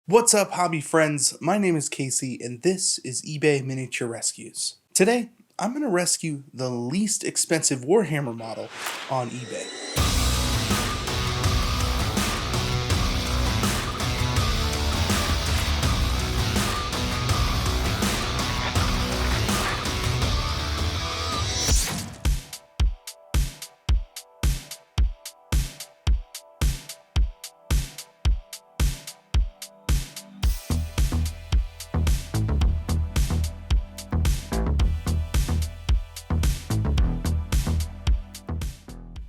What's up, hobby friends? My name is Casey, and this is eBay Miniature Rescues. Today, I'm going to rescue the least expensive Warhammer model on eBay.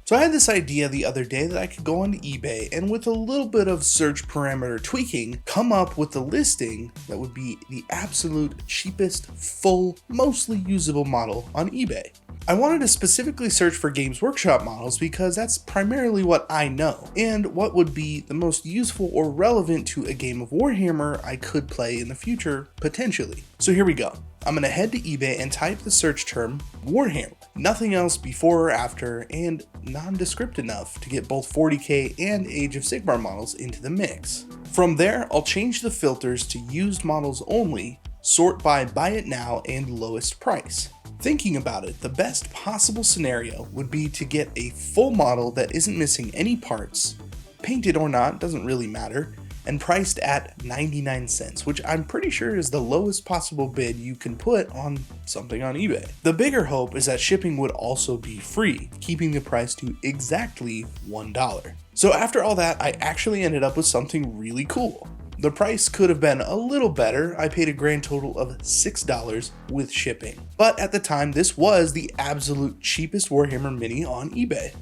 So I had this idea the other day that I could go on eBay and with a little bit of search parameter tweaking, come up with a listing that would be the absolute cheapest, full, mostly usable model on eBay. I wanted to specifically search for Games Workshop models because that's primarily what I know, and what would be the most useful or relevant to a game of Warhammer I could play in the future, potentially. So here we go. I'm going to head to eBay and type the search term Warhammer. Nothing else before or after, and nondescript enough to get both 40k and Age of Sigmar models into the mix. From there, I'll change the filters to used models only, sort by buy it now and lowest price. Thinking about it, the best possible scenario would be to get a full model that isn't missing any parts, painted or not, doesn't really matter, and priced at 99 cents, which I'm pretty sure is the lowest possible bid you can put on something on eBay. The bigger hope is that shipping would also be free, keeping the price to exactly $1. So after all that, I actually ended up with something really cool. The price could have been a little better. I paid a grand total of $6 with shipping. But at the time, this was the absolute cheapest Warhammer Mini on eBay.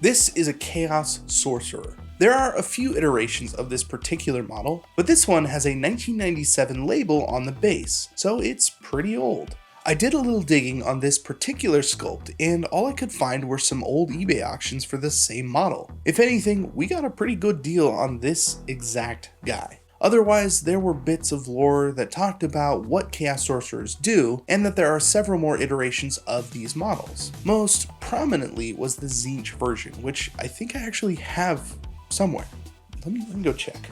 This is a Chaos Sorcerer. There are a few iterations of this particular model, but this one has a 1997 label on the base, so it's pretty old. I did a little digging on this particular sculpt, and all I could find were some old eBay auctions for the same model. If anything, we got a pretty good deal on this exact guy. Otherwise, there were bits of lore that talked about what Chaos Sorcerers do, and that there are several more iterations of these models. Most prominently was the Tzeentch version, which I think I actually have somewhere. Let me go check.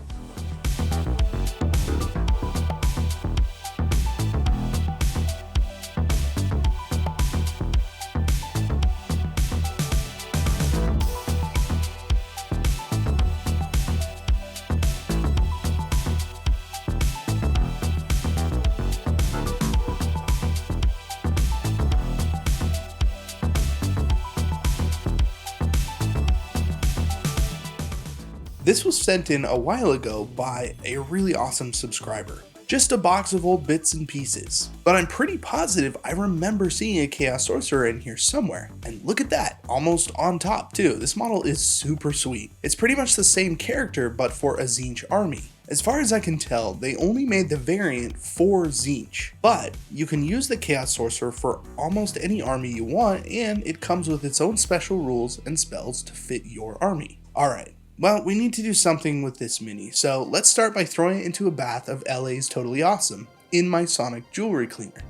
This was sent in a while ago by a really awesome subscriber. Just a box of old bits and pieces. But I'm pretty positive I remember seeing a Chaos Sorcerer in here somewhere. And look at that, almost on top too. This model is super sweet. It's pretty much the same character but for a Tzeentch army. As far as I can tell, they only made the variant for Tzeentch, but you can use the Chaos Sorcerer for almost any army you want, and it comes with its own special rules and spells to fit your army. Alright. Well, we need to do something with this mini, so let's start by throwing it into a bath of LA's Totally Awesome in my Sonic jewelry cleaner.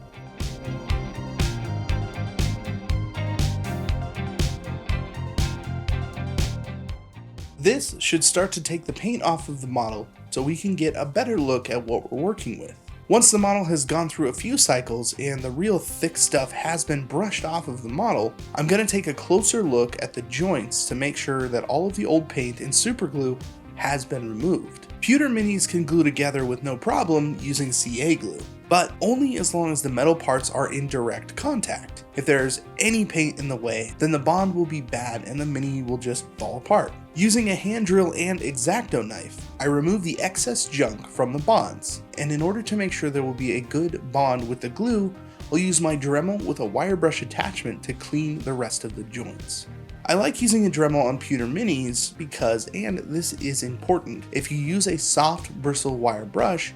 This should start to take the paint off of the model so we can get a better look at what we're working with. Once the model has gone through a few cycles and the real thick stuff has been brushed off of the model, I'm going to take a closer look at the joints to make sure that all of the old paint and super glue has been removed. Pewter minis can glue together with no problem using CA glue, but only as long as the metal parts are in direct contact. If there's any paint in the way, then the bond will be bad and the mini will just fall apart. Using a hand drill and X-Acto knife, I remove the excess junk from the bonds, and in order to make sure there will be a good bond with the glue, I'll use my Dremel with a wire brush attachment to clean the rest of the joints. I like using a Dremel on pewter minis because, and this is important, if you use a soft bristle wire brush,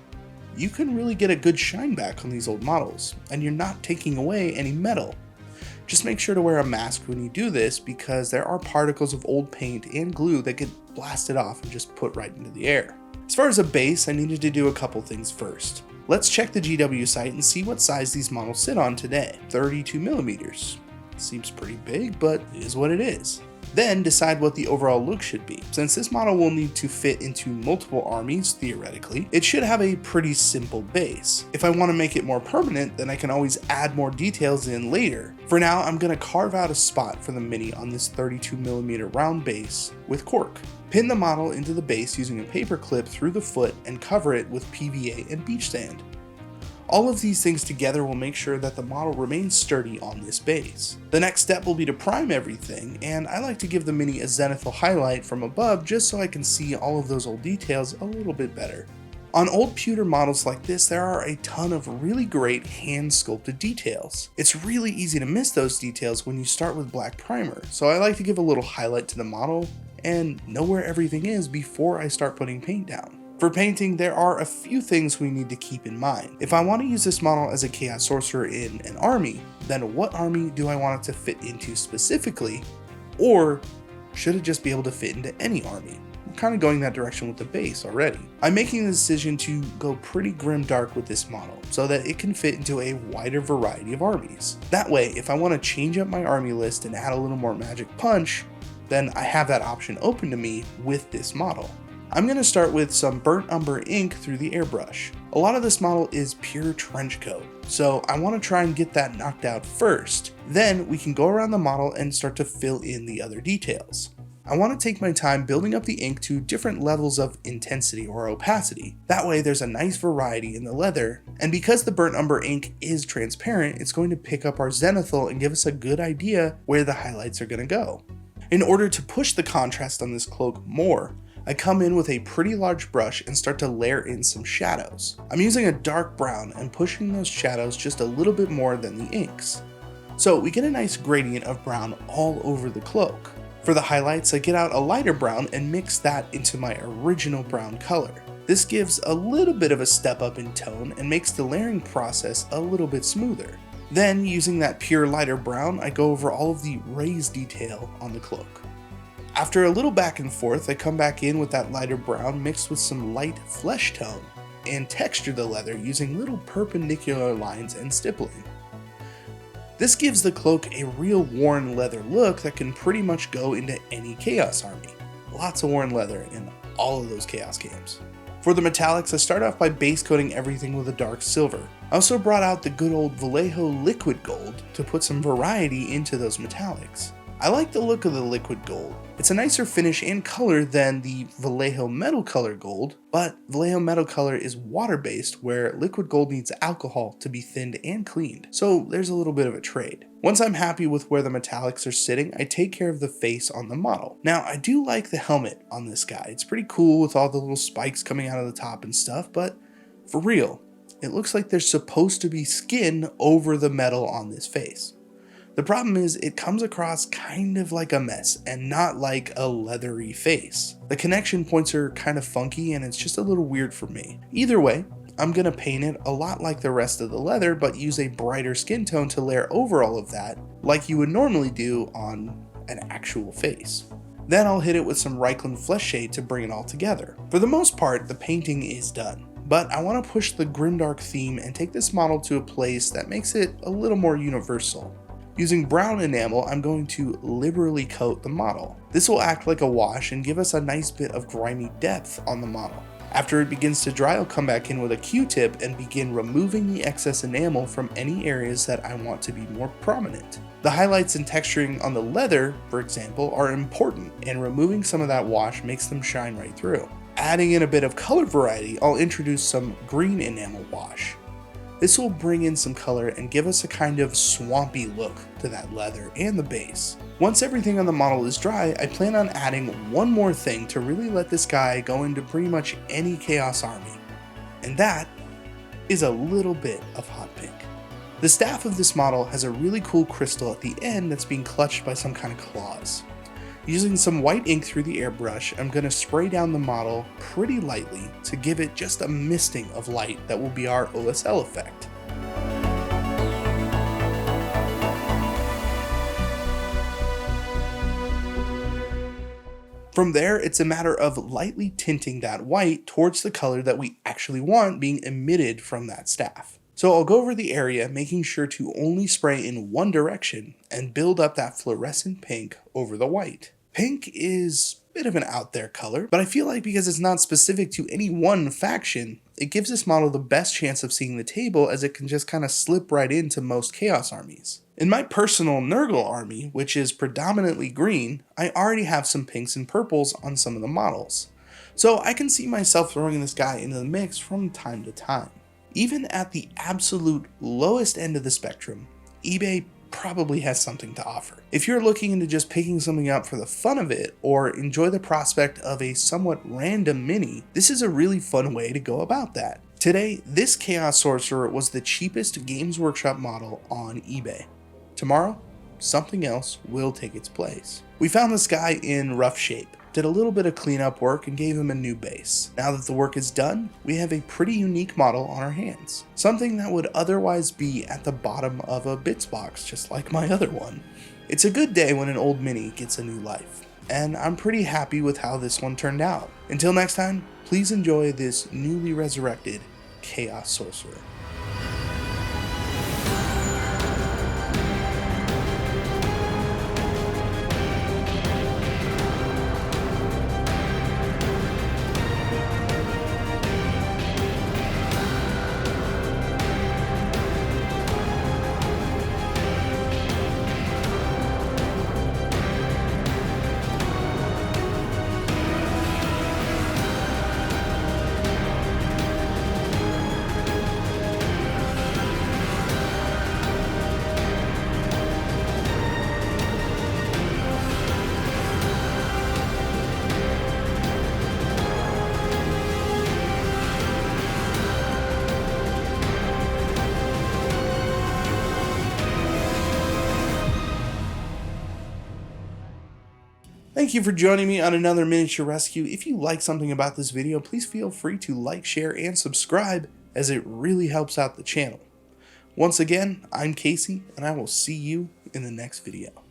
you can really get a good shine back on these old models, and you're not taking away any metal. Just make sure to wear a mask when you do this because there are particles of old paint and glue that get blasted off and just put right into the air. As far as a base, I needed to do a couple things first. Let's check the GW site and see what size these models sit on today. 32 millimeters. Seems pretty big, but it is what it is. Then decide what the overall look should be. Since this model will need to fit into multiple armies, theoretically, it should have a pretty simple base. If I want to make it more permanent, then I can always add more details in later. For now, I'm going to carve out a spot for the Mini on this 32mm round base with cork. Pin the model into the base using a paper clip through the foot and cover it with PVA and beach sand. All of these things together will make sure that the model remains sturdy on this base. The next step will be to prime everything, and I like to give the Mini a zenithal highlight from above just so I can see all of those old details a little bit better. On old pewter models like this, there are a ton of really great hand-sculpted details. It's really easy to miss those details when you start with black primer, so I like to give a little highlight to the model and know where everything is before I start putting paint down. For painting, there are a few things we need to keep in mind. If I want to use this model as a Chaos Sorcerer in an army, then what army do I want it to fit into specifically? Or should it just be able to fit into any army? I'm kind of going that direction with the base already. I'm making the decision to go pretty grim dark with this model so that it can fit into a wider variety of armies. That way, if I want to change up my army list and add a little more magic punch, then I have that option open to me with this model. I'm going to start with some burnt umber ink through the airbrush. A lot of this model is pure trench coat, so I want to try and get that knocked out first. Then we can go around the model and start to fill in the other details. I want to take my time building up the ink to different levels of intensity or opacity. That way there's a nice variety in the leather, and because the burnt umber ink is transparent, it's going to pick up our zenithal and give us a good idea where the highlights are going to go. In order to push the contrast on this cloak more, I come in with a pretty large brush and start to layer in some shadows. I'm using a dark brown and pushing those shadows just a little bit more than the inks. So we get a nice gradient of brown all over the cloak. For the highlights, I get out a lighter brown and mix that into my original brown color. This gives a little bit of a step up in tone and makes the layering process a little bit smoother. Then, using that pure lighter brown, I go over all of the raised detail on the cloak. After a little back and forth, I come back in with that lighter brown mixed with some light flesh tone and texture the leather using little perpendicular lines and stippling. This gives the cloak a real worn leather look that can pretty much go into any Chaos army. Lots of worn leather in all of those Chaos games. For the metallics, I start off by base coating everything with a dark silver. I also brought out the good old Vallejo liquid gold to put some variety into those metallics. I like the look of the liquid gold. It's a nicer finish and color than the Vallejo metal color gold, but Vallejo metal color is water based where liquid gold needs alcohol to be thinned and cleaned, so there's a little bit of a trade. Once I'm happy with where the metallics are sitting, I take care of the face on the model. Now I do like the helmet on this guy. It's pretty cool with all the little spikes coming out of the top and stuff, but for real, it looks like there's supposed to be skin over the metal on this face. The problem is it comes across kind of like a mess and not like a leathery face. The connection points are kind of funky and it's just a little weird for me. Either way, I'm going to paint it a lot like the rest of the leather but use a brighter skin tone to layer over all of that like you would normally do on an actual face. Then I'll hit it with some Reikland flesh shade to bring it all together. For the most part, the painting is done. But I want to push the grimdark theme and take this model to a place that makes it a little more universal. Using brown enamel, I'm going to liberally coat the model. This will act like a wash and give us a nice bit of grimy depth on the model. After it begins to dry, I'll come back in with a Q-tip and begin removing the excess enamel from any areas that I want to be more prominent. The highlights and texturing on the leather, for example, are important, and removing some of that wash makes them shine right through. Adding in a bit of color variety, I'll introduce some green enamel wash. This will bring in some color and give us a kind of swampy look to that leather and the base. Once everything on the model is dry, I plan on adding one more thing to really let this guy go into pretty much any Chaos army, and that is a little bit of hot pink. The staff of this model has a really cool crystal at the end that's being clutched by some kind of claws. Using some white ink through the airbrush, I'm going to spray down the model pretty lightly to give it just a misting of light that will be our OSL effect. From there, it's a matter of lightly tinting that white towards the color that we actually want being emitted from that staff. So I'll go over the area, making sure to only spray in one direction and build up that fluorescent pink over the white. Pink is a bit of an out there color, but I feel like because it's not specific to any one faction, it gives this model the best chance of seeing the table, as it can just kind of slip right into most Chaos armies. In my personal Nurgle army, which is predominantly green, I already have some pinks and purples on some of the models. So I can see myself throwing this guy into the mix from time to time. Even at the absolute lowest end of the spectrum, eBay probably has something to offer. If you're looking into just picking something up for the fun of it, or enjoy the prospect of a somewhat random mini, this is a really fun way to go about that. Today, this Chaos Sorcerer was the cheapest Games Workshop model on eBay. Tomorrow, something else will take its place. We found this guy in rough shape, did a little bit of cleanup work, and gave him a new base. Now that the work is done, we have a pretty unique model on our hands. Something that would otherwise be at the bottom of a bits box, just like my other one. It's a good day when an old mini gets a new life, and I'm pretty happy with how this one turned out. Until next time, please enjoy this newly resurrected Chaos Sorcerer. Thank you for joining me on another miniature rescue. If you like something about this video, please feel free to like, share, and subscribe, as it really helps out the channel. Once again, I'm Casey, and I will see you in the next video.